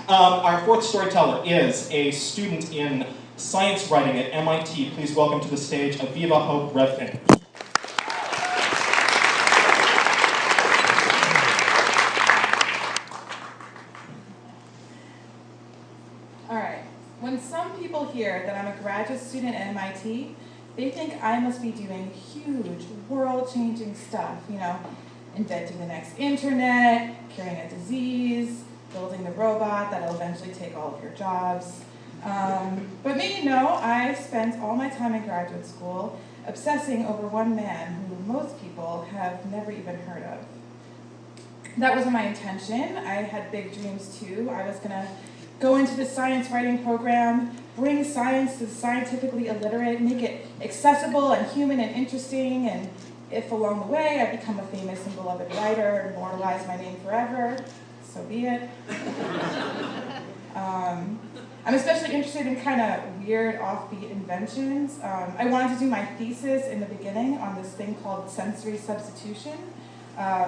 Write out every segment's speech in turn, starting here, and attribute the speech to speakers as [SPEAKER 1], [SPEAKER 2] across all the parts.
[SPEAKER 1] Our fourth storyteller is a student in science writing at MIT. Please welcome to the stage Aviva Hope Rutkin.
[SPEAKER 2] All right. When some people hear that I'm a graduate student at MIT, they think I must be doing huge, world-changing stuff, inventing the next internet, curing a disease, building the robot that'll eventually take all of your jobs. But me, I spent all my time in graduate school obsessing over one man who most people have never even heard of. That wasn't my intention. I had big dreams too. I was gonna go into the science writing program, bring science to the scientifically illiterate, make it accessible and human and interesting, and if along the way I become a famous and beloved writer, immortalize my name forever, so be it. I'm especially interested in kind of weird, offbeat inventions. I wanted to do my thesis in the beginning on this thing called sensory substitution,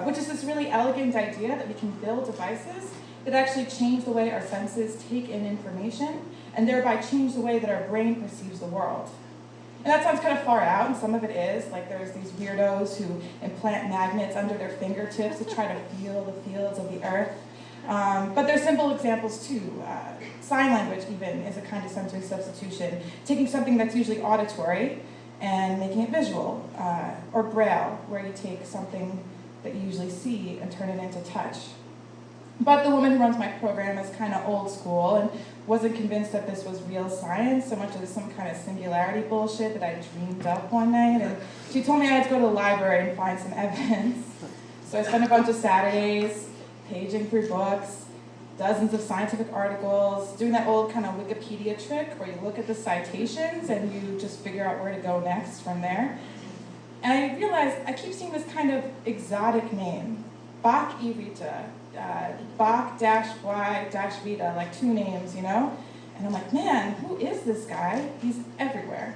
[SPEAKER 2] which is this really elegant idea that we can build devices that actually change the way our senses take in information and thereby change the way that our brain perceives the world. And that sounds kind of far out, and some of it is, like there's these weirdos who implant magnets under their fingertips to try to feel the fields of the earth. But there's simple examples too. Sign language even is a kind of sensory substitution, taking something that's usually auditory and making it visual, or braille, where you take something that you usually see and turn it into touch. But the woman who runs my program is kind of old school and wasn't convinced that this was real science so much as some kind of singularity bullshit that I dreamed up one night. And she told me I had to go to the library and find some evidence. So I spent a bunch of Saturdays paging through books, dozens of scientific articles, doing that old kind of Wikipedia trick where you look at the citations and you just figure out where to go next from there. And I realized I keep seeing this kind of exotic name, Aviva. Bach-Y-Vita, like two names, And I'm like, man, who is this guy? He's everywhere.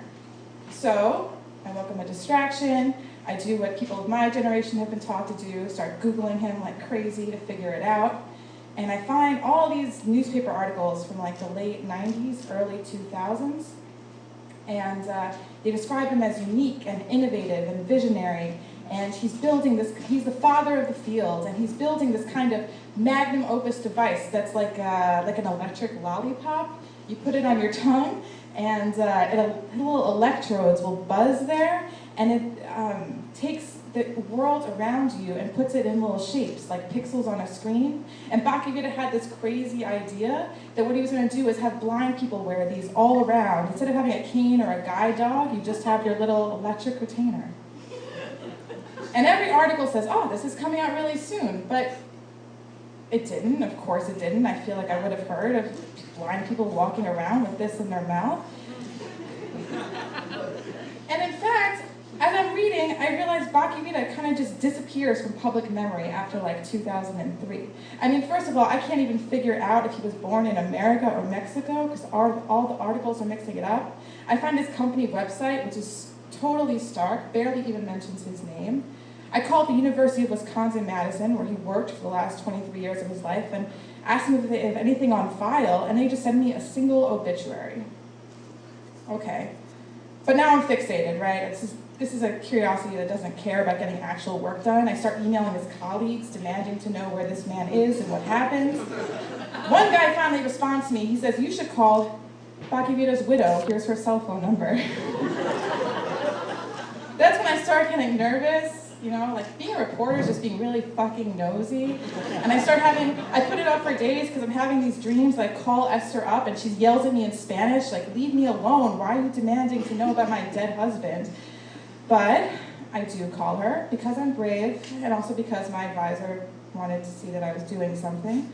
[SPEAKER 2] So I welcome a distraction. I do what people of my generation have been taught to do, start Googling him like crazy to figure it out. And I find all these newspaper articles from like the late 90s, early 2000s. And they describe him as unique and innovative and visionary. And he's building this, he's the father of the field, and he's building this kind of magnum opus device that's like an electric lollipop. You put it on your tongue, and little electrodes will buzz there, and it takes the world around you and puts it in little shapes, like pixels on a screen. And Aviva had this crazy idea that what he was going to do is have blind people wear these all around. Instead of having a cane or a guide dog, you just have your little electric retainer. And every article says, oh, this is coming out really soon, but it didn't. Of course it didn't. I feel like I would have heard of blind people walking around with this in their mouth. And in fact, as I'm reading, I realize Aviva kind of just disappears from public memory after like 2003. I mean, first of all, I can't even figure out if he was born in America or Mexico, because all the articles are mixing it up. I find his company website, which is totally stark, barely even mentions his name. I called the University of Wisconsin-Madison, where he worked for the last 23 years of his life, and asked them if they have anything on file, and they just sent me a single obituary. Okay. But now I'm fixated, right? This is a curiosity that doesn't care about getting actual work done. I start emailing his colleagues, demanding to know where this man is and what happened. One guy finally responds to me. He says, you should call Aviva's widow. Here's her cell phone number. That's when I start getting nervous. Like being a reporter is just being really fucking nosy. And I put it up for days because I'm having these dreams. I call Esther up and she yells at me in Spanish, like, leave me alone. Why are you demanding to know about my dead husband? But I do call her because I'm brave and also because my advisor wanted to see that I was doing something.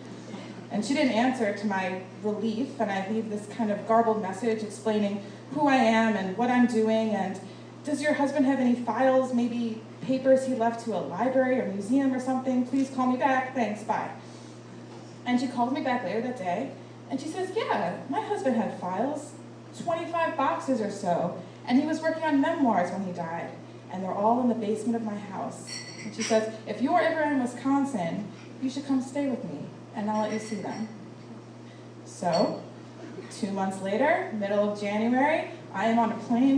[SPEAKER 2] And she didn't answer, to my relief, and I leave this kind of garbled message explaining who I am and what I'm doing, and does your husband have any files, maybe papers he left to a library or museum or something? Please call me back. Thanks, bye. And she calls me back later that day, and she says, yeah, my husband had files, 25 boxes or so, and he was working on memoirs when he died, and they're all in the basement of my house. And she says, if you're ever in Wisconsin, you should come stay with me, and I'll let you see them. So, 2 months later, middle of January, I am on a plane